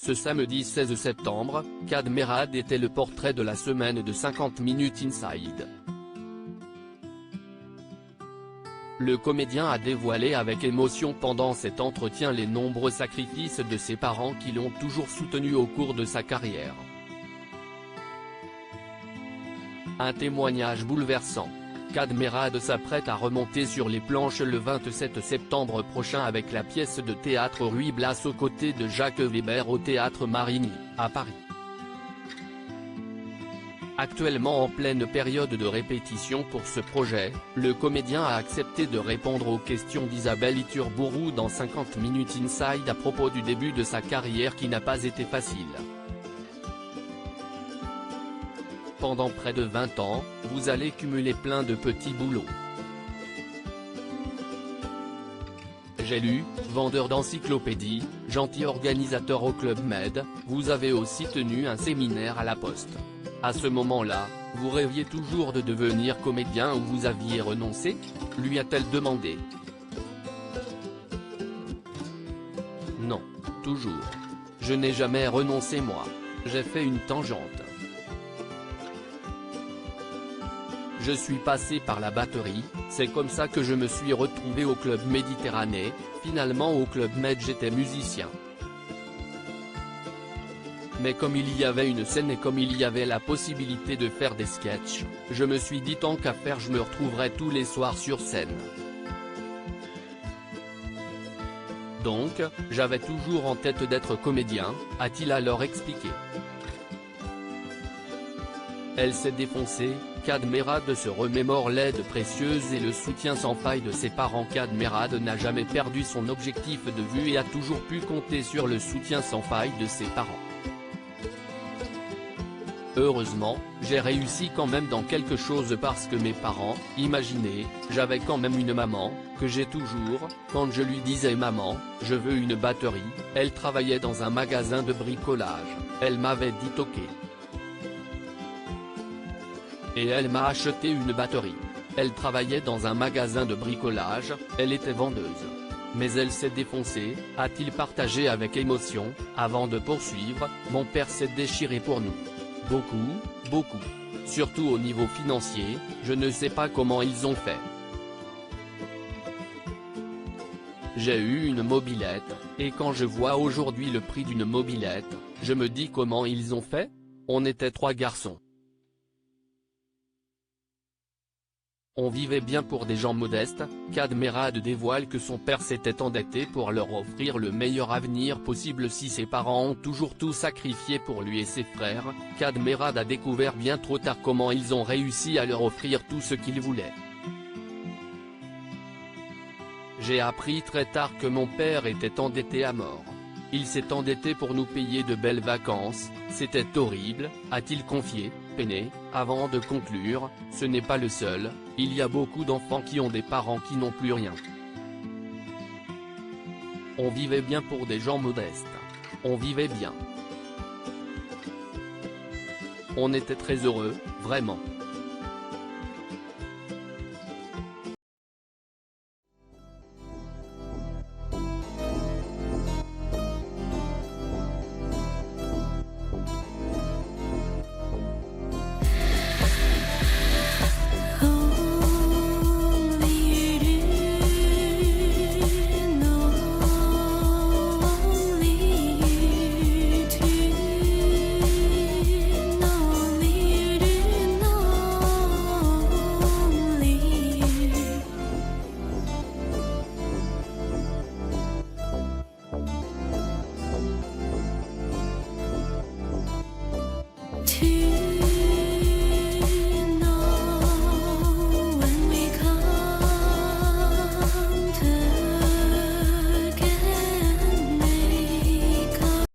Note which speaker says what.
Speaker 1: Ce samedi 16 septembre, Kad Merad était le portrait de la semaine de 50 Minutes Inside. Le comédien a dévoilé avec émotion pendant cet entretien les nombreux sacrifices de ses parents qui l'ont toujours soutenu au cours de sa carrière. Un témoignage bouleversant. Kad Merad s'apprête à remonter sur les planches le 27 septembre prochain avec la pièce de théâtre Ruy Blas aux côtés de Jacques Weber au Théâtre Marigny, à Paris. Actuellement en pleine période de répétition pour ce projet, le comédien a accepté de répondre aux questions d'Isabelle Iturbourou dans 50 Minutes Inside à propos du début de sa carrière qui n'a pas été facile. Pendant près de 20 ans, vous allez cumuler plein de petits boulots. J'ai lu, vendeur d'encyclopédies, gentil organisateur au Club Med, vous avez aussi tenu un séminaire à la Poste. À ce moment-là, vous rêviez toujours de devenir comédien ou vous aviez renoncé ? Lui a-t-elle demandé. Non, toujours. Je n'ai jamais renoncé moi. J'ai fait une tangente. Je suis passé par la batterie, c'est comme ça que je me suis retrouvé au Club Méditerranée, finalement au Club Med j'étais musicien. Mais comme il y avait une scène et comme il y avait la possibilité de faire des sketchs, je me suis dit tant qu'à faire je me retrouverai tous les soirs sur scène. Donc, j'avais toujours en tête d'être comédien, a-t-il alors expliqué. Elle s'est défoncée, Kad Merad se remémore l'aide précieuse et le soutien sans faille de ses parents. Kad Merad n'a jamais perdu son objectif de vue et a toujours pu compter sur le soutien sans faille de ses parents. Heureusement, j'ai réussi quand même dans quelque chose parce que mes parents, imaginez, j'avais quand même une maman, que j'ai toujours, quand je lui disais maman, je veux une batterie, elle travaillait dans un magasin de bricolage, elle m'avait dit ok. Et elle m'a acheté une batterie. Elle travaillait dans un magasin de bricolage, elle était vendeuse. Mais elle s'est défoncée, a-t-il partagé avec émotion, avant de poursuivre, mon père s'est déchiré pour nous. Beaucoup. Surtout au niveau financier, je ne sais pas comment ils ont fait. J'ai eu une mobilette, et quand je vois aujourd'hui le prix d'une mobilette, je me dis comment ils ont fait ? On était 3 garçons. On vivait bien pour des gens modestes. Kad Merad dévoile que son père s'était endetté pour leur offrir le meilleur avenir possible. Si ses parents ont toujours tout sacrifié pour lui et ses frères, Kad Merad a découvert bien trop tard comment ils ont réussi à leur offrir tout ce qu'ils voulaient. J'ai appris très tard que mon père était endetté à mort. Il s'est endetté pour nous payer de belles vacances, c'était horrible, a-t-il confié, peiné, avant de conclure, ce n'est pas le seul, il y a beaucoup d'enfants qui ont des parents qui n'ont plus rien. On vivait bien pour des gens modestes. On vivait bien. On était très heureux, vraiment.